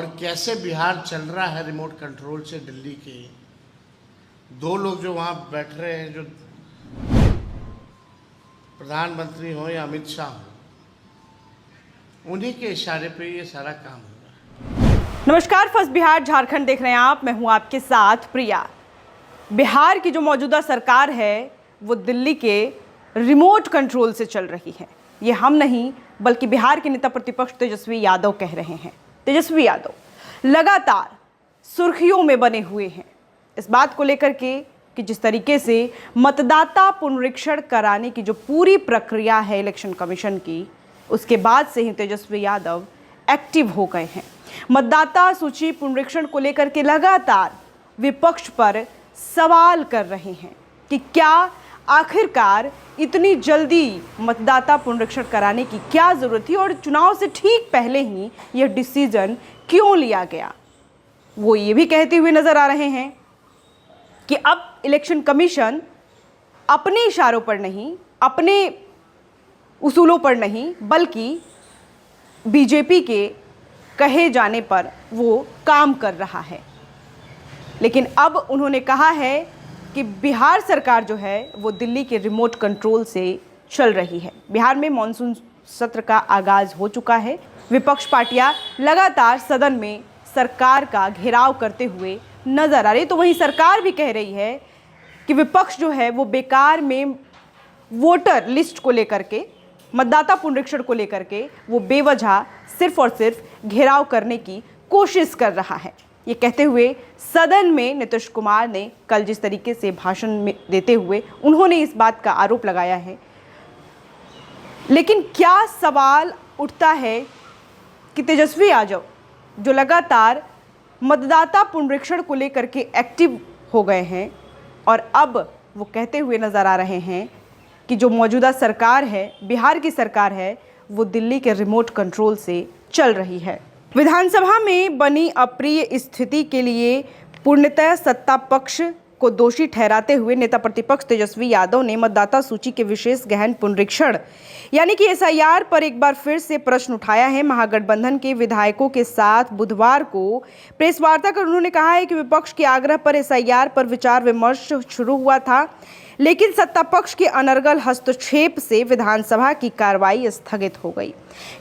और कैसे बिहार चल रहा है रिमोट कंट्रोल से दिल्ली के दो लोग जो वहाँ बैठ रहे हैं, जो प्रधानमंत्री हो या अमित शाह हो, उन्हीं के इशारे पे ये सारा काम हो रहा है। नमस्कार, फर्स्ट बिहार झारखंड देख रहे हैं आप। मैं हूं आपके साथ प्रिया। बिहार की जो मौजूदा सरकार है वो दिल्ली के रिमोट कंट्रोल से चल रही है। ये हम नहीं बल्कि बिहार के नेता प्रतिपक्ष तेजस्वी यादव कह रहे हैं। तेजस्वी यादव लगातार सुर्खियों में बने हुए हैं इस बात को लेकर के कि जिस तरीके से मतदाता पुनरीक्षण कराने की जो पूरी प्रक्रिया है इलेक्शन कमीशन की, उसके बाद से ही तेजस्वी यादव एक्टिव हो गए हैं। मतदाता सूची पुनरीक्षण को लेकर के लगातार विपक्ष पर सवाल कर रहे हैं कि क्या आखिरकार इतनी जल्दी मतदाता पुनरीक्षण कराने की क्या जरूरत थी और चुनाव से ठीक पहले ही यह डिसीजन क्यों लिया गया। वो ये भी कहते हुए नजर आ रहे हैं कि अब इलेक्शन कमीशन अपने इशारों पर नहीं, अपने उसूलों पर नहीं, बल्कि बीजेपी के कहे जाने पर वो काम कर रहा है। लेकिन अब उन्होंने कहा है कि बिहार सरकार जो है वो दिल्ली के रिमोट कंट्रोल से चल रही है। बिहार में मॉनसून सत्र का आगाज हो चुका है। विपक्ष पार्टियां लगातार सदन में सरकार का घेराव करते हुए नजर आ रही। तो वहीं सरकार भी कह रही है कि विपक्ष जो है वो बेकार में वोटर लिस्ट को लेकर के, मतदाता पुनरीक्षण को लेकर के वो बेवजह सिर्फ और सिर्फ घेराव करने की कोशिश कर रहा है। ये कहते हुए सदन में नीतीश कुमार ने कल जिस तरीके से भाषण में देते हुए उन्होंने इस बात का आरोप लगाया है। लेकिन क्या सवाल उठता है कि तेजस्वी यादव जो लगातार मतदाता पुनरीक्षण को लेकर के एक्टिव हो गए हैं और अब वो कहते हुए नजर आ रहे हैं कि जो मौजूदा सरकार है, बिहार की सरकार है, वो दिल्ली के रिमोट कंट्रोल से चल रही है। विधानसभा में बनी अप्रिय स्थिति के लिए पूर्णतः सत्ता पक्ष को दोषी ठहराते हुए नेता प्रतिपक्ष तेजस्वी यादव ने मतदाता सूची के विशेष गहन पुनरीक्षण यानी कि एसआईआर पर एक बार फिर से प्रश्न उठाया है। महागठबंधन के विधायकों के साथ बुधवार को प्रेस वार्ता कर उन्होंने कहा है कि विपक्ष के आग्रह पर एसआईआर पर विचार विमर्श शुरू हुआ था, लेकिन सत्ता पक्ष के अनर्गल हस्तक्षेप से विधानसभा की कार्रवाई स्थगित हो गई।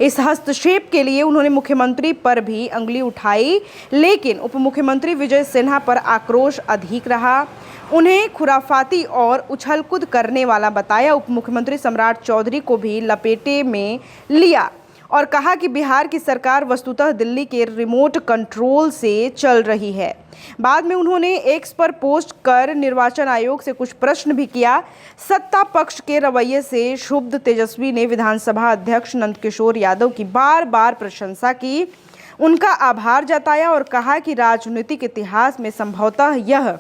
इस हस्तक्षेप के लिए उन्होंने मुख्यमंत्री पर भी अंगुली उठाई, लेकिन उप मुख्यमंत्री विजय सिन्हा पर आक्रोश अधिक रहा। उन्हें खुराफाती और उछलकूद करने वाला बताया। उप मुख्यमंत्री सम्राट चौधरी को भी लपेटे में लिया और कहा कि बिहार की सरकार वस्तुतः दिल्ली के रिमोट कंट्रोल से चल रही है। बाद में उन्होंने एक्स पर पोस्ट कर निर्वाचन आयोग से कुछ प्रश्न भी किया। सत्ता पक्ष के रवैये से क्षुब्ध तेजस्वी ने विधानसभा अध्यक्ष नंदकिशोर यादव की बार बार प्रशंसा की, उनका आभार जताया और कहा कि राजनीतिक इतिहास में संभवतः यह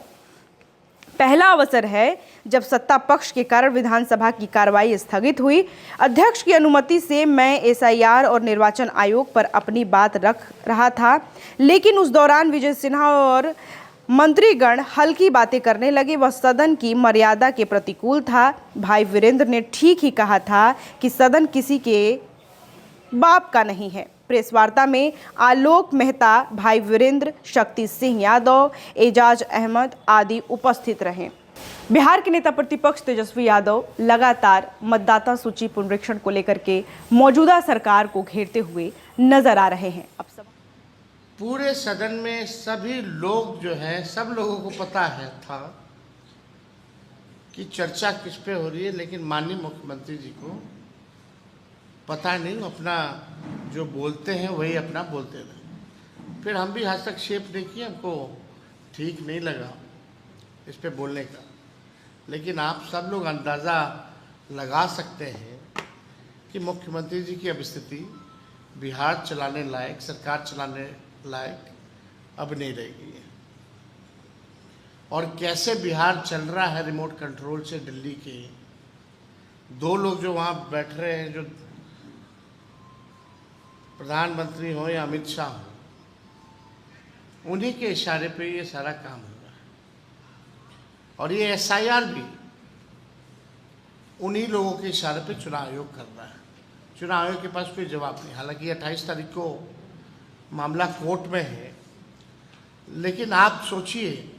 पहला अवसर है जब सत्ता पक्ष के कारण विधानसभा की कार्रवाई स्थगित हुई। अध्यक्ष की अनुमति से मैं एसआईआर और निर्वाचन आयोग पर अपनी बात रख रहा था, लेकिन उस दौरान विजय सिन्हा और मंत्रीगण हल्की बातें करने लगे। वह सदन की मर्यादा के प्रतिकूल था। भाई वीरेंद्र ने ठीक ही कहा था कि सदन किसी के बाप का नहीं है। प्रेस वार्ता में आलोक मेहता, भाई वीरेंद्र, शक्ति सिंह यादव, एजाज अहमद आदि उपस्थित रहे। बिहार के नेता प्रतिपक्ष तेजस्वी यादव लगातार मतदाता सूची पुनरीक्षण को लेकर के मौजूदा सरकार को घेरते हुए नजर आ रहे हैं। अब सब पूरे सदन में सभी लोग जो है, सब लोगों को पता है था कि चर्चा किस पे हो रही है, लेकिन माननीय मुख्यमंत्री जी को पता नहीं, अपना जो बोलते हैं वही अपना बोलते रहे। फिर हम भी हस्तक्षेप नहीं किए, हमको ठीक नहीं लगा इस पे बोलने का। लेकिन आप सब लोग अंदाज़ा लगा सकते हैं कि मुख्यमंत्री जी की अब स्थिति बिहार चलाने लायक, सरकार चलाने लायक अब नहीं रह गई है। और कैसे बिहार चल रहा है रिमोट कंट्रोल से दिल्ली के दो लोग जो वहाँ बैठ रहे हैं, जो प्रधानमंत्री हो या अमित शाह हो, उन्हीं के इशारे पे ये सारा काम हो रहा है। और ये एसआईआर भी उन्हीं लोगों के इशारे पे चुनाव आयोग कर रहा है। चुनाव आयोग के पास कोई जवाब नहीं। हालांकि 28 तारीख को मामला कोर्ट में है, लेकिन आप सोचिए,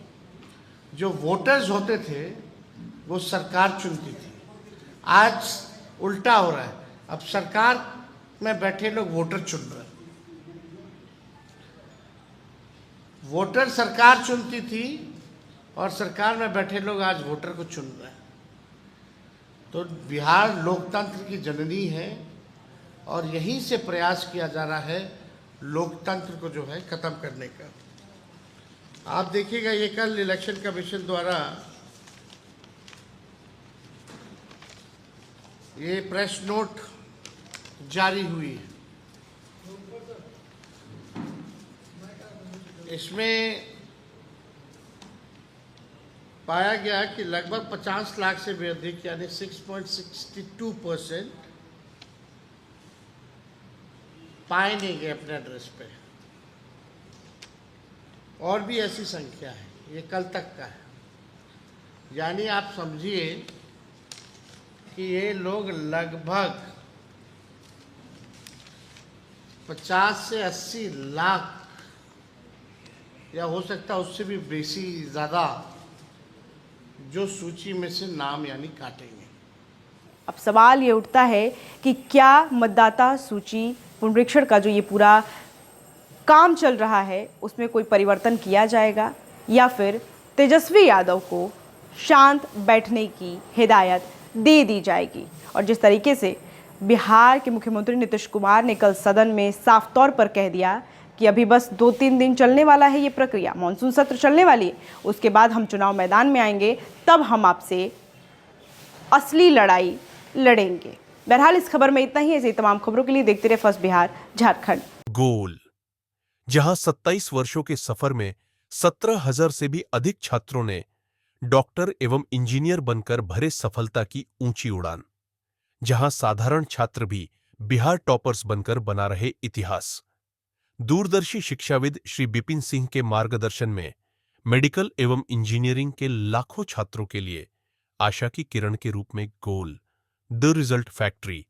जो वोटर्स होते थे वो सरकार चुनती थी। आज उल्टा हो रहा है, अब सरकार में बैठे लोग वोटर चुन रहे हैं। वोटर सरकार चुनती थी और सरकार में बैठे लोग आज वोटर को चुन रहे हैं। तो बिहार लोकतंत्र की जननी है और यहीं से प्रयास किया जा रहा है लोकतंत्र को जो है खत्म करने का। आप देखिएगा, ये कल इलेक्शन कमीशन द्वारा ये प्रेस नोट जारी हुई है। इसमें पाया गया कि लगभग 50 लाख से भी अधिक यानी 6.62% पाए नहीं गए अपने एड्रेस पे। और भी ऐसी संख्या है, ये कल तक का है। यानी आप समझिए कि ये लोग लगभग 50 से 80 लाख या हो सकता है उससे भी बेसी ज़्यादा जो सूची में से नाम यानी काटेंगे। अब सवाल ये उठता है कि क्या मतदाता सूची पुनरीक्षण का जो ये पूरा काम चल रहा है उसमें कोई परिवर्तन किया जाएगा या फिर तेजस्वी यादव को शांत बैठने की हिदायत दे दी जाएगी। और जिस तरीके से बिहार के मुख्यमंत्री नीतीश कुमार ने कल सदन में साफ तौर पर कह दिया कि अभी बस 2-3 दिन चलने वाला है ये प्रक्रिया, मानसून सत्र चलने वाली है, उसके बाद हम चुनाव मैदान में आएंगे, तब हम आपसे असली लड़ाई लड़ेंगे। बहरहाल इस खबर में इतना ही। ऐसी तमाम खबरों के लिए देखते रहे फर्स्ट बिहार झारखंड। गोल, जहां 27 वर्षों के सफर में 17,000 से भी अधिक छात्रों ने डॉक्टर एवं इंजीनियर बनकर भरे सफलता की ऊंची उड़ान, जहां साधारण छात्र भी बिहार टॉपर्स बनकर बना रहे इतिहास। दूरदर्शी शिक्षाविद श्री बिपिन सिंह के मार्गदर्शन में मेडिकल एवं इंजीनियरिंग के लाखों छात्रों के लिए आशा की किरण के रूप में गोल, द रिजल्ट फैक्ट्री।